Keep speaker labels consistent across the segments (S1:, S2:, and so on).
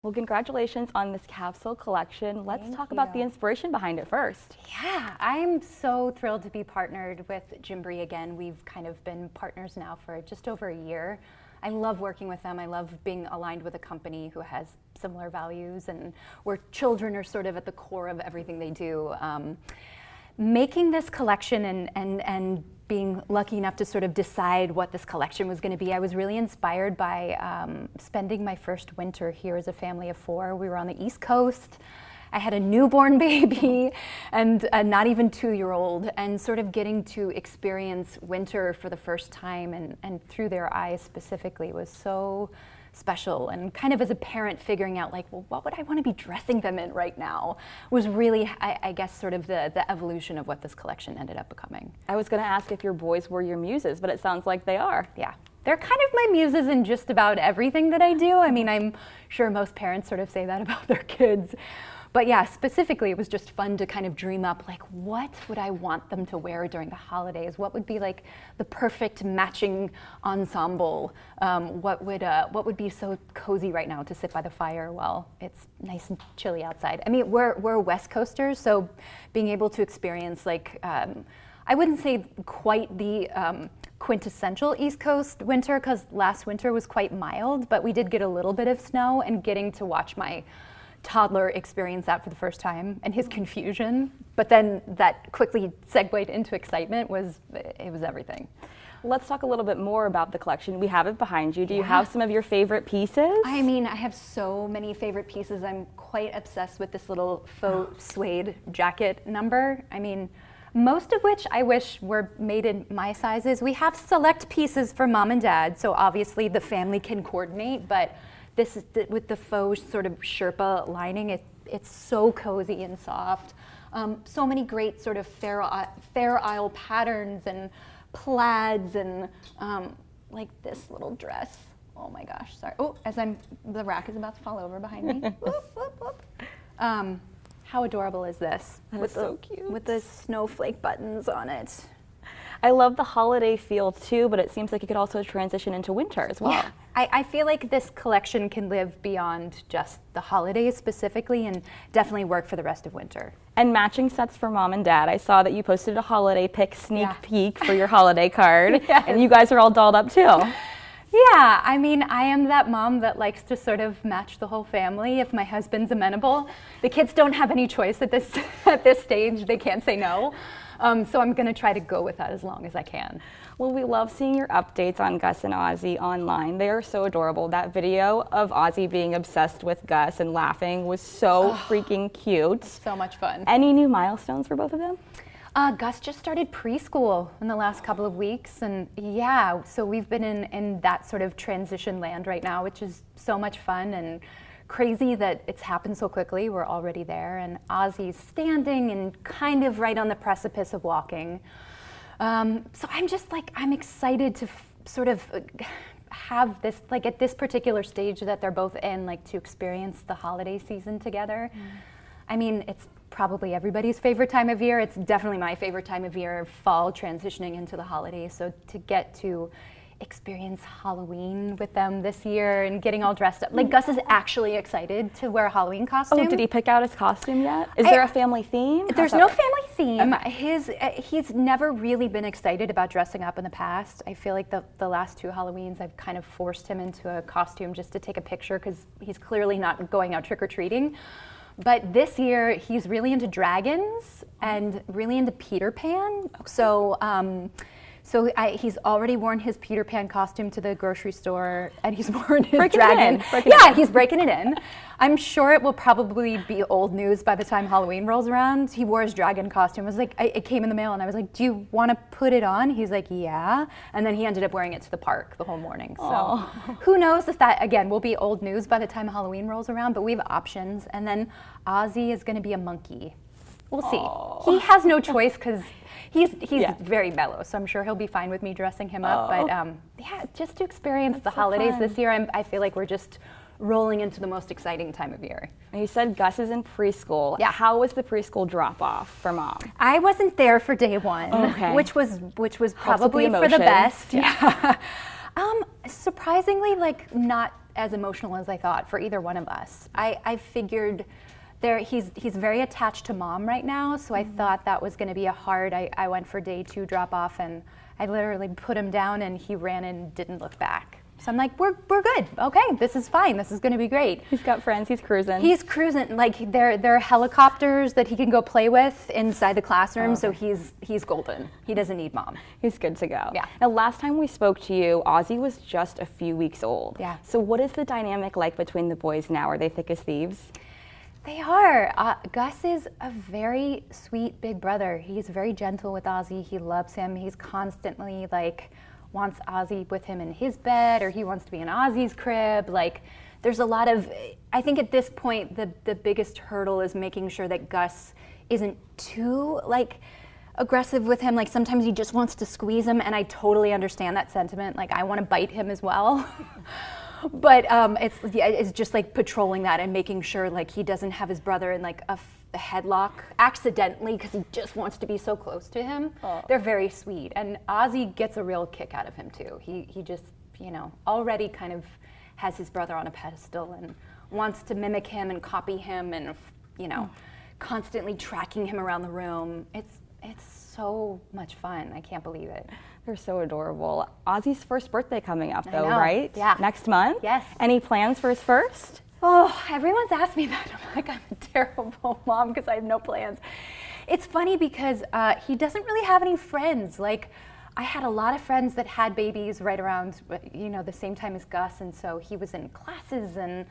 S1: Well, congratulations on this capsule collection. Let's talk about the inspiration behind it first.
S2: Yeah, I'm so thrilled to be partnered with Gymboree again. We've kind of been partners now for just over a year. I love working with them. I love being aligned with a company who has similar values and where children are sort of at the core of everything they do. Making this collection and being lucky enough to sort of decide what this collection was going to be, I was really inspired by spending my first winter here as a family of four. We were on the East Coast. I had a newborn baby and a not even 2-year-old, and sort of getting to experience winter for the first time and through their eyes specifically was so special. And kind of as a parent figuring out like, well, what would I want to be dressing them in right now was really, I guess, sort of the evolution of what this collection ended up becoming.
S1: I was going to ask if your boys were your muses, but it sounds like they are.
S2: Yeah. They're kind of my muses in just about everything that I do. I mean, I'm sure most parents sort of say that about their kids. But yeah, specifically, it was just fun to kind of dream up, like, what would I want them to wear during the holidays? What would be like the perfect matching ensemble? What would be so cozy right now to sit by the fire while it's nice and chilly outside? I mean, we're West Coasters, so being able to experience like, I wouldn't say quite the quintessential East Coast winter, because last winter was quite mild, but we did get a little bit of snow, and getting to watch my toddler experience that for the first time and his confusion, but then that quickly segued into excitement it was everything.
S1: Let's talk a little bit more about the collection. We have it behind you. Do you have some of your favorite pieces?
S2: I mean, I have so many favorite pieces. I'm quite obsessed with this little faux suede jacket number. I mean, most of which I wish were made in my sizes. We have select pieces for mom and dad, so obviously the family can coordinate, but this is with the faux sort of Sherpa lining. It's so cozy and soft. So many great sort of Fair Isle patterns and plaids and like this little dress. Oh my gosh, sorry. Oh, the rack is about to fall over behind me. Whoop, whoop, whoop. How adorable is this?
S1: That's so cute.
S2: With the snowflake buttons on it.
S1: I love the holiday feel too, but it seems like it could also transition into winter as well.
S2: Yeah, I feel like this collection can live beyond just the holidays specifically and definitely work for the rest of winter.
S1: And matching sets for mom and dad. I saw that you posted a holiday pick sneak peek for your holiday card, and you guys are all dolled up too.
S2: Yeah, I mean, I am that mom that likes to sort of match the whole family if my husband's amenable. The kids don't have any choice at this stage. They can't say no. So I'm going to try to go with that as long as I can.
S1: Well, we love seeing your updates on Gus and Azie online. They are so adorable. That video of Azie being obsessed with Gus and laughing was so freaking cute.
S2: So much fun.
S1: Any new milestones for both of them?
S2: Gus just started preschool in the last couple of weeks, and yeah, so we've been in that sort of transition land right now, which is so much fun and crazy that it's happened so quickly. We're already there, and Ozzy's standing and kind of right on the precipice of walking. So I'm just like, I'm excited to sort of have this, like at this particular stage that they're both in, like to experience the holiday season together. I mean, it's probably everybody's favorite time of year. It's definitely my favorite time of year, fall transitioning into the holidays. So to get to experience Halloween with them this year and getting all dressed up. Like Gus is actually excited to wear a Halloween costume.
S1: Oh, did he pick out his costume yet? Is there a family theme?
S2: There's no family theme. Okay. He's never really been excited about dressing up in the past. I feel like the last 2 Halloweens I've kind of forced him into a costume just to take a picture because he's clearly not going out trick-or-treating. But this year, he's really into dragons and really into Peter Pan. Okay. So he's already worn his Peter Pan costume to the grocery store, and he's worn his dragon. He's breaking it in. I'm sure it will probably be old news by the time Halloween rolls around. He wore his dragon costume. It was like, it came in the mail, and I was like, do you want to put it on? He's like, yeah. And then he ended up wearing it to the park the whole morning. So who knows if that, again, will be old news by the time Halloween rolls around, but we have options. And then Ozzy is going to be a monkey. We'll see. He has no choice because he's very mellow, so I'm sure he'll be fine with me dressing him up. But yeah, just to experience the holidays this year, I feel like we're just rolling into the most exciting time of year.
S1: You said Gus is in preschool.
S2: Yeah.
S1: How was the preschool drop-off for mom?
S2: I wasn't there for day one, which was probably for the best.
S1: Yeah.
S2: Surprisingly, like not as emotional as I thought for either one of us. I figured he's very attached to mom right now, so I thought that was going to be a hard. I went for day 2 drop off, and I literally put him down, and he ran and didn't look back. So I'm like, we're good. Okay, this is fine. This is going to be great.
S1: He's got friends. He's cruising.
S2: He's cruising. Like there are helicopters that he can go play with inside the classroom. So he's golden. He doesn't need mom.
S1: He's good to go.
S2: Yeah.
S1: Now, last time we spoke to you, Azie was just a few weeks old.
S2: Yeah.
S1: So what is the dynamic like between the boys now? Are they thick as thieves?
S2: They are. Gus is a very sweet big brother. He's very gentle with Azie. He loves him. He's constantly like wants Azie with him in his bed, or he wants to be in Azie's crib. Like, there's a lot of, I think at this point, the biggest hurdle is making sure that Gus isn't too like aggressive with him. Like sometimes he just wants to squeeze him, and I totally understand that sentiment. Like I want to bite him as well. But it's just like patrolling that and making sure like he doesn't have his brother in like a headlock accidentally because he just wants to be so close to him. Oh. They're very sweet, and Azie gets a real kick out of him too. He just, you know, already kind of has his brother on a pedestal and wants to mimic him and copy him, and you know, constantly tracking him around the room. It's so much fun. I can't believe it.
S1: They're so adorable. Azie's first birthday coming up though,
S2: I know.
S1: right?
S2: Yeah.
S1: Next month?
S2: Yes.
S1: Any plans for his first?
S2: Oh, everyone's asked me that. I'm like, I'm a terrible mom because I have no plans. It's funny because he doesn't really have any friends. Like, I had a lot of friends that had babies right around, you know, the same time as Gus, and so he was in classes, and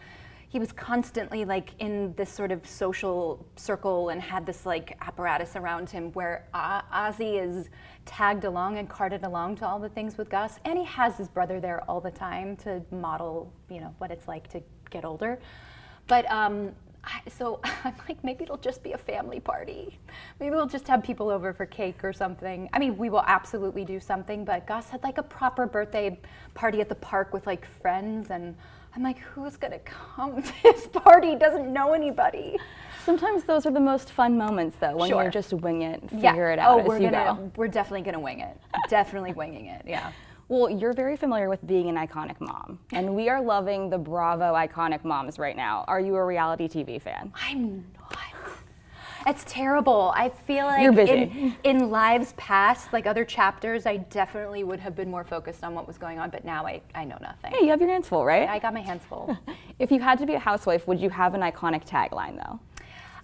S2: he was constantly like in this sort of social circle and had this like apparatus around him where Azie is tagged along and carted along to all the things with Gus, and he has his brother there all the time to model, you know, what it's like to get older. But so I'm like, maybe it'll just be a family party. Maybe we'll just have people over for cake or something. I mean, we will absolutely do something, but Gus had like a proper birthday party at the park with like friends, and I'm like, who's gonna come to this party? He doesn't know anybody.
S1: Sometimes those are the most fun moments though, when
S2: Sure.
S1: you just wing it, figure it out as you go.
S2: We're definitely gonna wing it. Definitely winging it, yeah.
S1: Well, you're very familiar with being an iconic mom, and we are loving the Bravo iconic moms right now. Are you a reality TV fan?
S2: I'm not. It's terrible. I feel like
S1: You're busy.
S2: In lives past, like other chapters, I definitely would have been more focused on what was going on, but now I know nothing.
S1: Hey, you have your hands full, right?
S2: I got my hands full.
S1: If you had to be a housewife, would you have an iconic tagline though?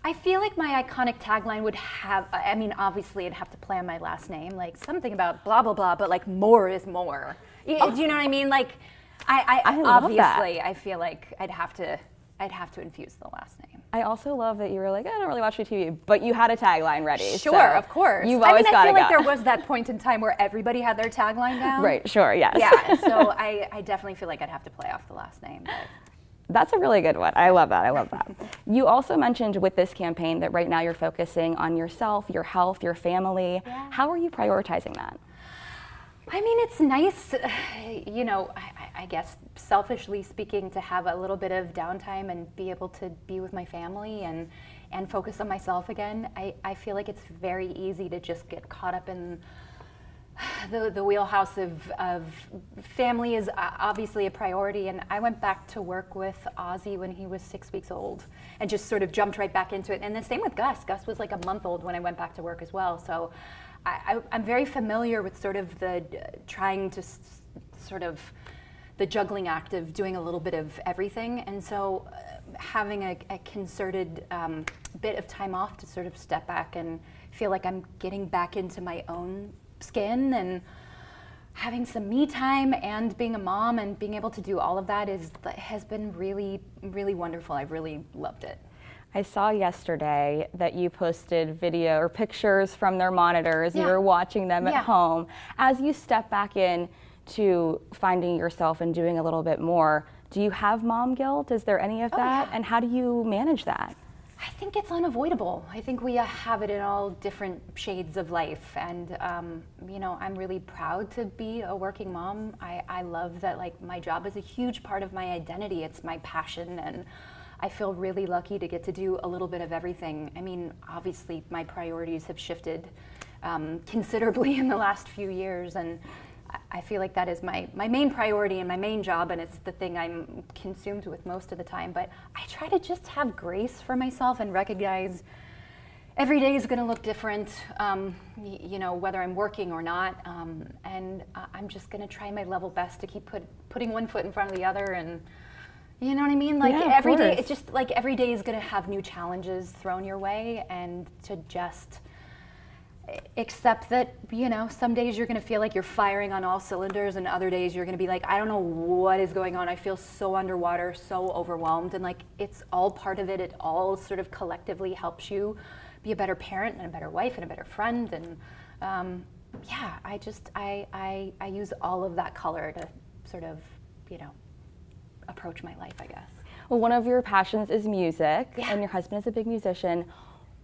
S2: I feel like my iconic tagline would have, I mean, obviously it'd have to play on my last name, like something about blah, blah, blah, but like more is more. Do you know what I mean? Like, I obviously,
S1: that.
S2: I feel like I'd have to infuse the last name.
S1: I also love that you were like, I don't really watch TV, but you had a tagline ready.
S2: Sure,
S1: so
S2: of course.
S1: You've always got
S2: I feel
S1: it.
S2: like there was that point in time where everybody had their tagline down.
S1: Right, sure, yes.
S2: Yeah, so I definitely feel like I'd have to play off the last name. But.
S1: That's a really good one. I love that. I love that. You also mentioned with this campaign that right now you're focusing on yourself, your health, your family.
S2: Yeah.
S1: How are you prioritizing that?
S2: I mean, it's nice, you know, I guess selfishly speaking, to have a little bit of downtime and be able to be with my family and focus on myself again. I feel like it's very easy to just get caught up in the wheelhouse of family is obviously a priority, and I went back to work with Azie when he was 6 weeks old and just sort of jumped right back into it. And the same with Gus. Gus was like a month old when I went back to work as well. So I'm very familiar with sort of the trying to sort of the juggling act of doing a little bit of everything. And so having a concerted bit of time off to sort of step back and feel like I'm getting back into my own skin and having some me time and being a mom and being able to do all of that has been really, really wonderful. I've really loved it.
S1: I saw yesterday that you posted video or pictures from their monitors.
S2: Yeah.
S1: You were watching them
S2: Yeah.
S1: at home. As you step back in to finding yourself and doing a little bit more, do you have mom guilt? Is there any of that?
S2: Yeah.
S1: And how do you manage that?
S2: I think it's unavoidable. I think we have it in all different shades of life, and you know, I'm really proud to be a working mom. I love that, like, my job is a huge part of my identity. It's my passion, and I feel really lucky to get to do a little bit of everything. I mean, obviously my priorities have shifted considerably in the last few years, and I feel like that is my main priority and my main job, and it's the thing I'm consumed with most of the time. But I try to just have grace for myself and recognize every day is going to look different, you know, whether I'm working or not. And I'm just going to try my level best to keep putting one foot in front of the other. And you know what I mean? Like every day, it's just like every day is going to have new challenges thrown your way, and to just accept that, you know, some days you're going to feel like you're firing on all cylinders, and other days you're going to be like, I don't know what is going on. I feel so underwater, so overwhelmed. And like, it's all part of it. It all sort of collectively helps you be a better parent and a better wife and a better friend. And yeah, I use all of that color to sort of, you know, approach my life, I guess.
S1: Well, one of your passions is music, and your husband is a big musician.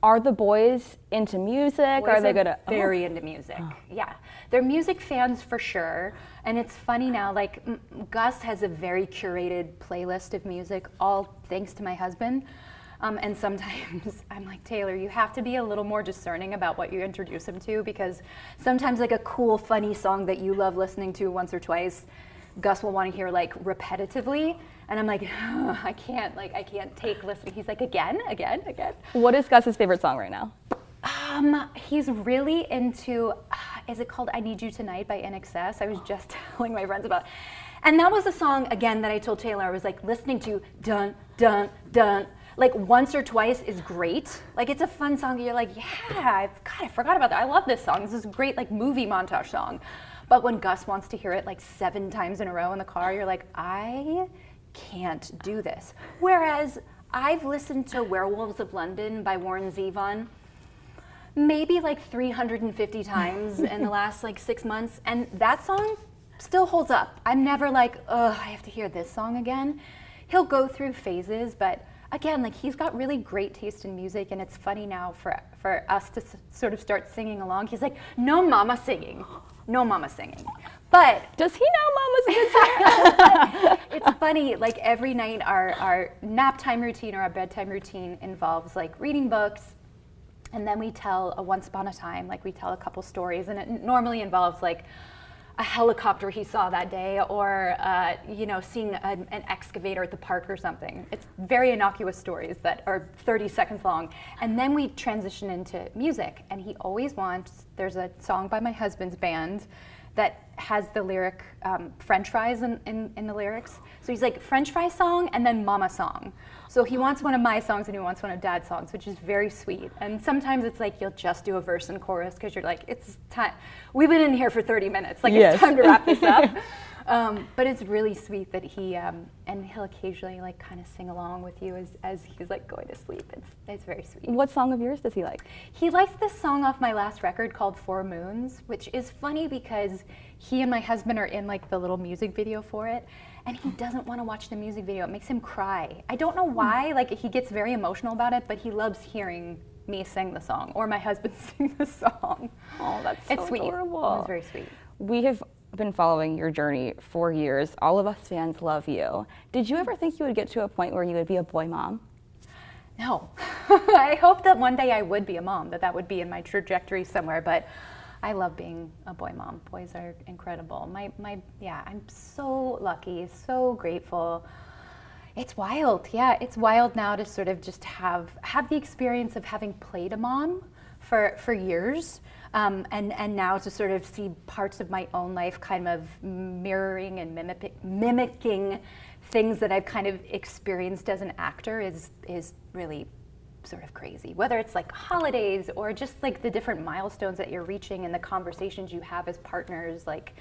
S1: Are the boys into music?
S2: Boys
S1: are they gonna
S2: very into music? Yeah, they're music fans for sure. And it's funny now, like Gus has a very curated playlist of music, all thanks to my husband. And sometimes I'm like, Taylor, you have to be a little more discerning about what you introduce him to, because sometimes like a cool, funny song that you love listening to once or twice, Gus will want to hear like repetitively. And I'm like, I can't take listening. He's like, again.
S1: What is Gus's favorite song right now?
S2: He's really into, is it called I Need You Tonight by NXS? I was just telling my friends about. And that was a song, again, that I told Taylor, I was like listening to dun, dun, dun. Like once or twice is great. Like it's a fun song. You're like, yeah, I forgot about that. I love this song. This is a great like movie montage song. But when Gus wants to hear it like 7 times in a row in the car, you're like, I can't do this. Whereas I've listened to Werewolves of London by Warren Zevon maybe like 350 times in the last like 6 months, and that song still holds up. I'm never like, oh, I have to hear this song again. He'll go through phases, but again, like he's got really great taste in music, and it's funny now for us to sort of start singing along. He's like, no mama singing. But
S1: does he know Mama's a good singer?
S2: It's funny, like every night our nap time routine or our bedtime routine involves like reading books, and then we tell a once upon a time, like we tell a couple stories, and it normally involves like a helicopter he saw that day, or you know, seeing an excavator at the park or something. It's very innocuous stories that are 30 seconds long. And then we transition into music, and he always wants, there's a song by my husband's band that has the lyric French fries in the lyrics. So he's like, French fry song and then mama song. So he wants one of my songs and he wants one of Dad's songs, which is very sweet. And sometimes it's like you'll just do a verse and chorus because you're like, it's time. We've been in here for 30 minutes. Like, yes. It's time to wrap this up. But it's really sweet that he, and he'll occasionally like kind of sing along with you as he's like going to sleep. It's very sweet.
S1: What song of yours does he like?
S2: He likes this song off my last record called 4 Moons, which is funny because he and my husband are in like the little music video for it, and he doesn't want to watch the music video. It makes him cry. I don't know why, like he gets very emotional about it, but he loves hearing me sing the song or my husband sing the song.
S1: Oh, that's so adorable.
S2: It's very sweet.
S1: We have been following your journey for years. All of us fans love you. Did you ever think you would get to a point where you would be a boy mom?
S2: No. I hope that one day I would be a mom, that would be in my trajectory somewhere, but I love being a boy mom. Boys are incredible. Yeah, I'm so lucky, so grateful. It's wild, yeah. It's wild now to sort of just have the experience of having played a mom for years, and now to sort of see parts of my own life kind of mirroring and mimicking things that I've kind of experienced as an actor is really sort of crazy. Whether it's like holidays or just like the different milestones that you're reaching and the conversations you have as partners, like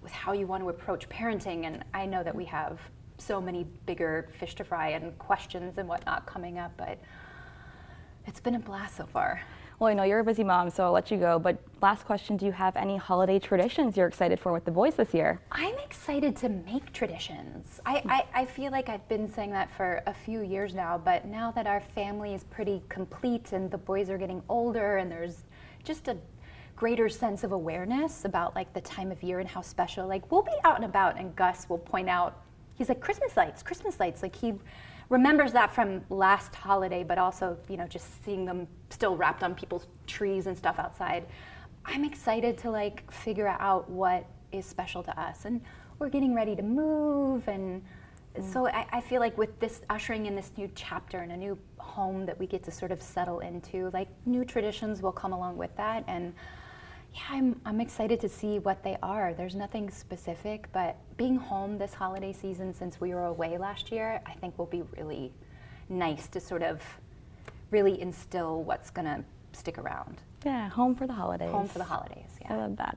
S2: with how you want to approach parenting. And I know that we have so many bigger fish to fry and questions and whatnot coming up, but it's been a blast so far.
S1: Well, I know you're a busy mom, so I'll let you go, but last question, do you have any holiday traditions you're excited for with the boys this year?
S2: I'm excited to make traditions. I feel like I've been saying that for a few years now, but now that our family is pretty complete and the boys are getting older and there's just a greater sense of awareness about like the time of year and how special, like we'll be out and about and Gus will point out, he's like, Christmas lights, like he remembers that from last holiday, but also, you know, just seeing them still wrapped on people's trees and stuff outside. I'm excited to like figure out what is special to us. And we're getting ready to move, and so I feel like with this ushering in this new chapter and a new home that we get to sort of settle into, like new traditions will come along with that. And yeah, I'm excited to see what they are. There's nothing specific, but being home this holiday season since we were away last year, I think will be really nice to sort of really instill what's gonna stick around.
S1: Yeah, home for the holidays.
S2: Home for the holidays, yeah.
S1: I love that.